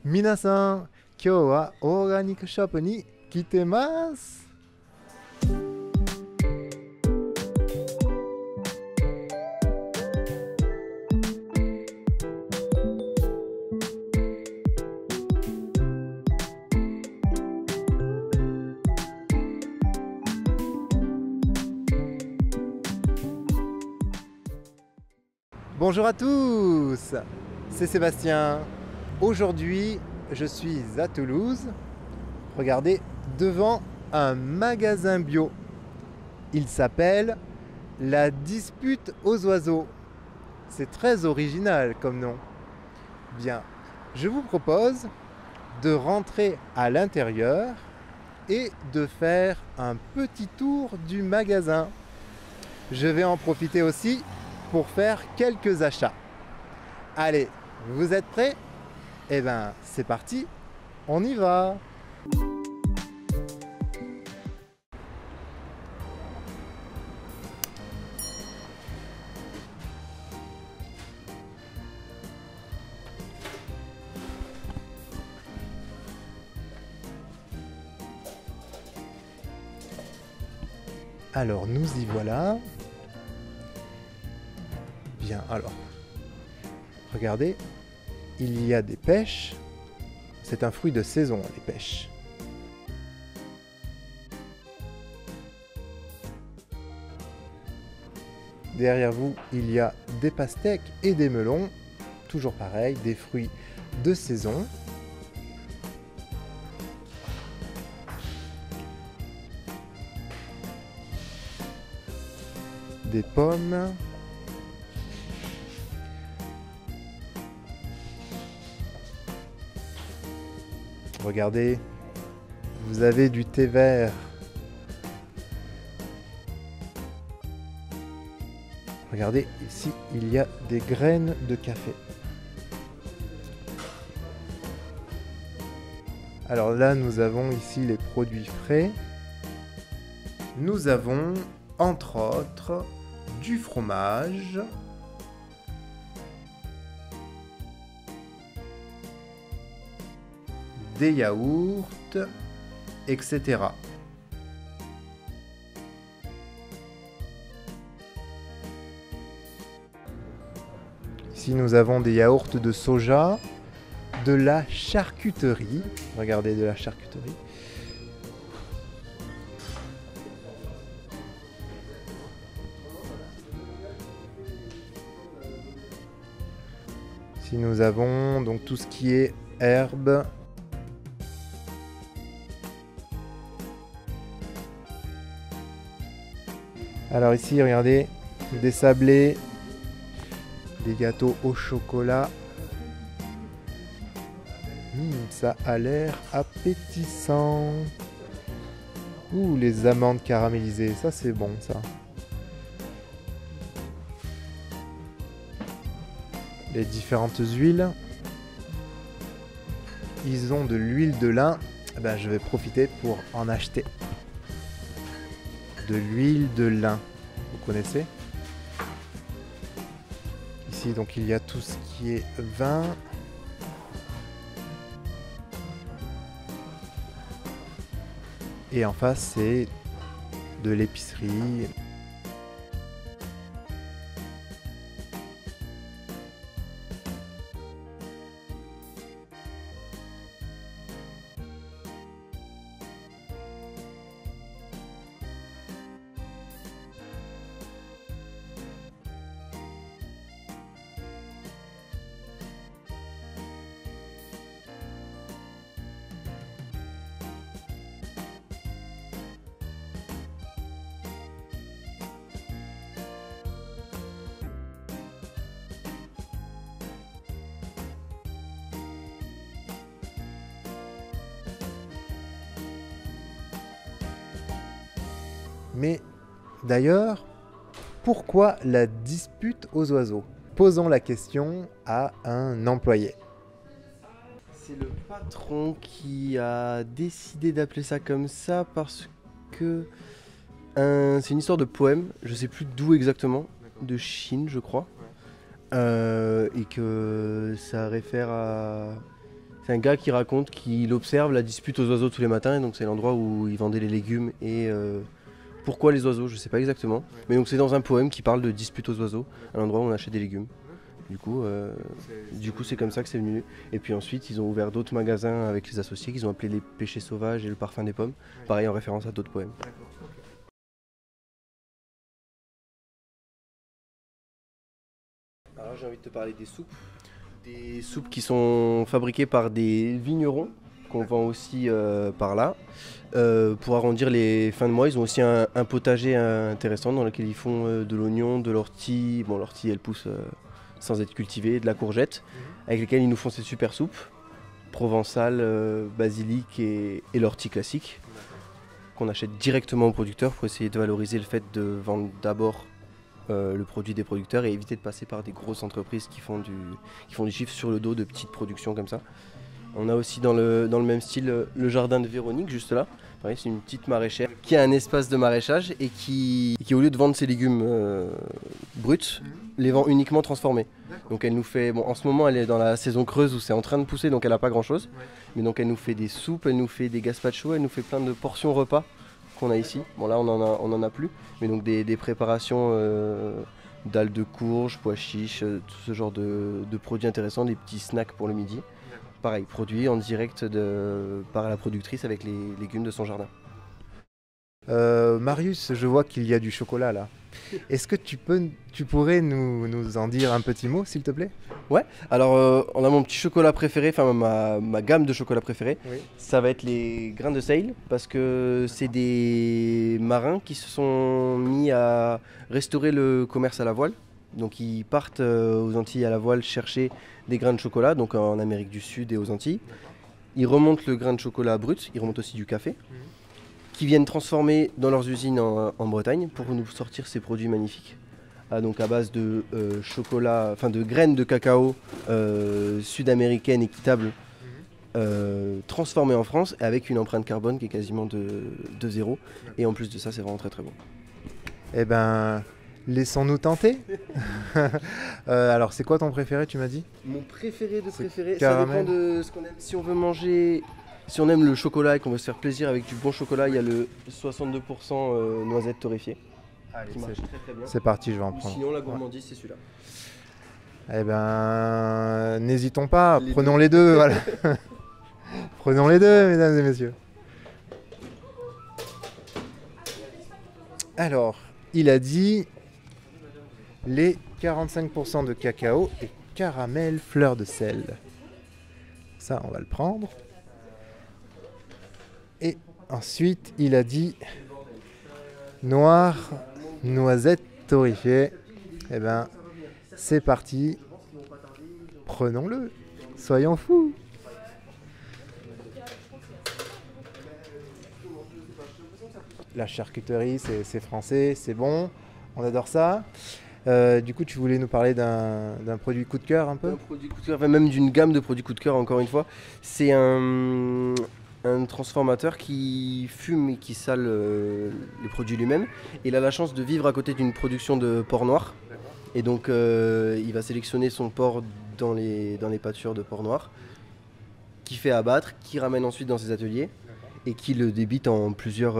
皆さん、今日はオーガニックショップに来てます。Bonjour à tous, c'est Sébastien. Aujourd'hui, je suis à Toulouse. Regardez, devant un magasin bio. Il s'appelle La Dispute aux Oiseaux. C'est très original comme nom. Bien, je vous propose de rentrer à l'intérieur et de faire un petit tour du magasin. Je vais en profiter aussi pour faire quelques achats. Allez, vous êtes prêts? Eh ben, c'est parti, on y va! Alors, nous y voilà. Bien, alors, regardez, il y a des pêches. C'est un fruit de saison, les pêches. Derrière vous, il y a des pastèques et des melons. Toujours pareil, des fruits de saison. Des pommes. Regardez, vous avez du thé vert. Regardez, ici, il y a des graines de café. Alors là, nous avons ici les produits frais. Nous avons, entre autres, du fromage. Des yaourts, etc. Ici, nous avons des yaourts de soja, de la charcuterie. Regardez, de la charcuterie. Ici, nous avons donc tout ce qui est herbes. Alors ici, regardez, des sablés, des gâteaux au chocolat. Ça a l'air appétissant. Ouh, les amandes caramélisées, ça c'est bon ça. Les différentes huiles. Ils ont de l'huile de lin. Ben, je vais profiter pour en acheter. De l'huile de lin, vous connaissez? Ici donc il y a tout ce qui est vin. Et en face c'est de l'épicerie. Mais d'ailleurs, pourquoi la dispute aux oiseaux? Posons la question à un employé. C'est le patron qui a décidé d'appeler ça comme ça parce que c'est une histoire de poème, je sais plus d'où exactement, de Chine je crois, et que ça réfère à C'est un gars qui raconte qu'il observe la dispute aux oiseaux tous les matins, et donc c'est l'endroit où il vendait les légumes et pourquoi les oiseaux, je sais pas exactement. Mais donc c'est dans un poème qui parle de dispute aux oiseaux, à l'endroit où on achète des légumes. Du coup, c'est comme ça que c'est venu. Et puis ensuite, ils ont ouvert d'autres magasins avec les associés qu'ils ont appelés les Pêchés Sauvages et le Parfum des Pommes, pareil en référence à d'autres poèmes. Alors j'ai envie de te parler des soupes. Des soupes qui sont fabriquées par des vignerons, qu'on vend aussi par là. Pour arrondir les fins de mois, ils ont aussi un potager intéressant dans lequel ils font de l'oignon, de l'ortie. Bon, l'ortie elle pousse sans être cultivée, de la courgette, avec lesquels ils nous font ces super soupes, provençal, basilic et l'ortie classique, qu'on achète directement aux producteurs pour essayer de valoriser le fait de vendre d'abord le produit des producteurs et éviter de passer par des grosses entreprises qui font du chiffre sur le dos de petites productions comme ça. On a aussi dans le même style le jardin de Véronique, juste là. Pareil, c'est une petite maraîchère qui a un espace de maraîchage et qui au lieu de vendre ses légumes bruts, les vend uniquement transformés. Donc elle nous fait, bon en ce moment elle est dans la saison creuse où c'est en train de pousser donc elle n'a pas grand chose. Mais donc elle nous fait des soupes, elle nous fait des gazpachos, elle nous fait plein de portions repas qu'on a ici. Bon là on en a plus, mais donc des préparations dalles de courge, pois chiches, tout ce genre de produits intéressants, des petits snacks pour le midi. Pareil, produit en direct par la productrice avec les légumes de son jardin. Marius, je vois qu'il y a du chocolat là. Est-ce que tu pourrais nous en dire un petit mot, s'il te plaît? Ouais, alors on a mon petit chocolat préféré, enfin ma gamme de chocolat préférée. Oui. Ça va être les grains de seigle, parce que c'est des marins qui se sont mis à restaurer le commerce à la voile. Donc ils partent aux Antilles à la voile chercher des grains de chocolat, donc en Amérique du Sud et aux Antilles. Ils remontent le grain de chocolat brut, ils remontent aussi du café, qui viennent transformer dans leurs usines en Bretagne pour nous sortir ces produits magnifiques. Donc à base de chocolat, enfin de graines de cacao sud-américaines équitables, transformées en France avec une empreinte carbone qui est quasiment de zéro. Et en plus de ça, c'est vraiment très très bon. Eh ben, laissons-nous tenter. Alors, c'est quoi ton préféré, tu m'as dit? Mon préféré, ça dépend de ce qu'on aime. Si on veut manger, si on aime le chocolat et qu'on veut se faire plaisir avec du bon chocolat, il y a le 62% noisette torréfiée. Allez, qui marche très très bien. C'est parti, je vais en prendre. Sinon, la gourmandise, c'est celui-là. Eh ben, n'hésitons pas, prenons les deux, voilà. Prenons les deux, mesdames et messieurs. Alors, il a dit les 45% de cacao et caramel fleur de sel. Ça, on va le prendre. Et ensuite, il a dit noir, noisette torréfiée. Eh ben, c'est parti. Prenons-le. Soyons fous. La charcuterie, c'est français, c'est bon. On adore ça. Du coup, tu voulais nous parler d'un produit coup de cœur un peu? Un produit coup de cœur, même d'une gamme de produits coup de cœur, encore une fois. C'est un transformateur qui fume et qui sale les produits lui-même. Il a la chance de vivre à côté d'une production de porc noir. Et donc, il va sélectionner son porc dans les pâtures de porc noir, qui fait abattre, qui ramène ensuite dans ses ateliers et qui le débite en plusieurs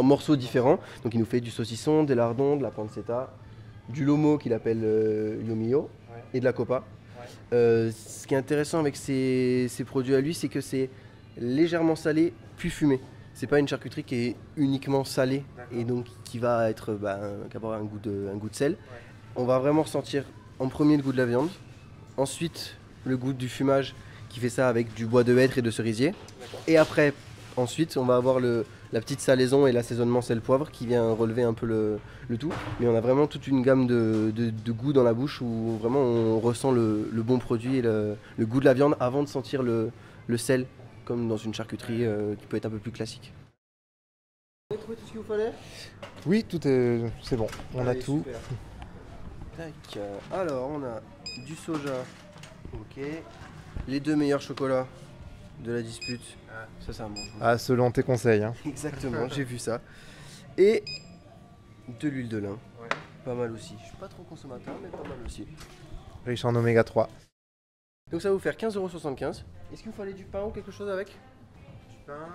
morceaux différents. Donc il nous fait du saucisson, des lardons, de la pancetta, du lomo qu'il appelle yomio et de la copa. Ce qui est intéressant avec ces produits à lui, c'est que c'est légèrement salé puis fumé. C'est pas une charcuterie qui est uniquement salée et donc qui va être qui va avoir un goût de sel. Ouais. On va vraiment ressentir en premier le goût de la viande, ensuite le goût du fumage qui fait ça avec du bois de hêtre et de cerisier. Et après, ensuite, on va avoir la petite salaison et l'assaisonnement sel-poivre qui vient relever un peu le tout. Mais on a vraiment toute une gamme de goûts dans la bouche où vraiment on ressent le bon produit et le goût de la viande avant de sentir le sel, comme dans une charcuterie qui peut être un peu plus classique. Vous avez trouvé tout ce qu'il vous fallait? Oui, c'est bon, on a tout. Tac. Alors, on a du soja, ok. Les 2 meilleurs chocolats de la dispute. Ça, c'est un bon. Ah, selon tes conseils. Hein. Exactement, j'ai vu ça. Et de l'huile de lin. Ouais. Pas mal aussi. Je suis pas trop consommateur, mais pas mal aussi. Riche en oméga 3. Donc ça va vous faire 15,75 €. Est-ce qu'il vous fallait du pain ou quelque chose avec? Du pain,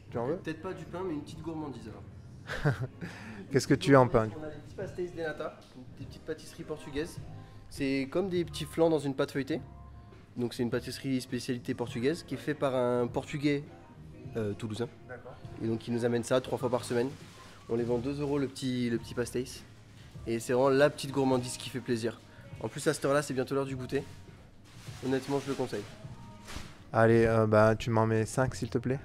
tu en veux? Peut-être pas du pain, mais une petite gourmandise alors. Qu'est-ce que tu as en pain? On a des petits pastéis de nata, des petites pâtisseries portugaises. C'est comme des petits flancs dans une pâte feuilletée. Donc c'est une pâtisserie spécialité portugaise qui est faite par un portugais toulousain. D'accord. Et donc il nous amène ça 3 fois par semaine. On les vend 2 € le petit pastéis. Et c'est vraiment la petite gourmandise qui fait plaisir. En plus à cette heure-là c'est bientôt l'heure du goûter. Honnêtement je le conseille. Allez, bah, tu m'en mets 5 s'il te plaît.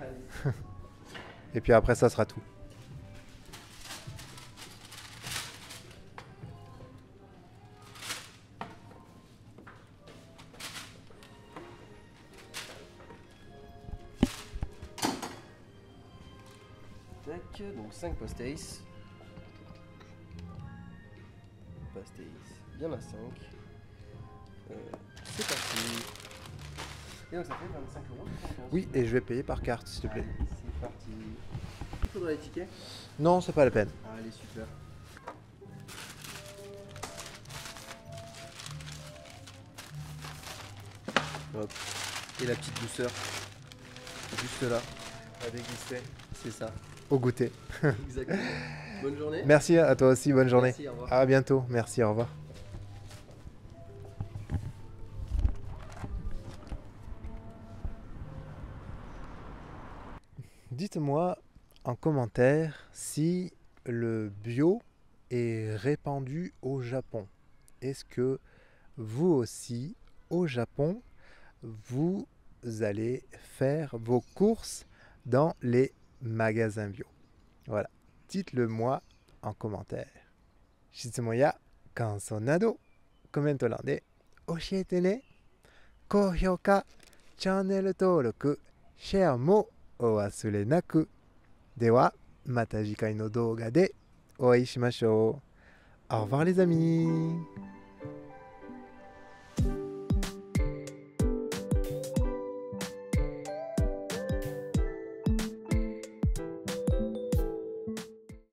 Et puis après ça sera tout. Tac, donc 5 pastéis. Pastéis, il y en a 5. C'est parti. Et donc ça fait 25 €. Oui, et je vais payer par carte s'il te plaît. Allez, c'est parti. Il faudra les tickets? Non, c'est pas la peine. Allez, super. Hop. Et la petite douceur. Juste là. À déguster. C'est ça. Au goûter. Exactement. Bonne journée. Merci à toi aussi, bonne journée. Merci, au revoir. À bientôt, merci, au revoir. Dites-moi en commentaire si le bio est répandu au Japon. Est-ce que vous aussi, au Japon, vous allez faire vos courses dans les magasins bio? Voilà, dites-le moi en commentaire. 質問や感想などコメント欄で教えてね。高評価、チャンネル登録、シェアもお忘れなく。ではまた次回の動画でお会いしましょう。Au revoir les amis.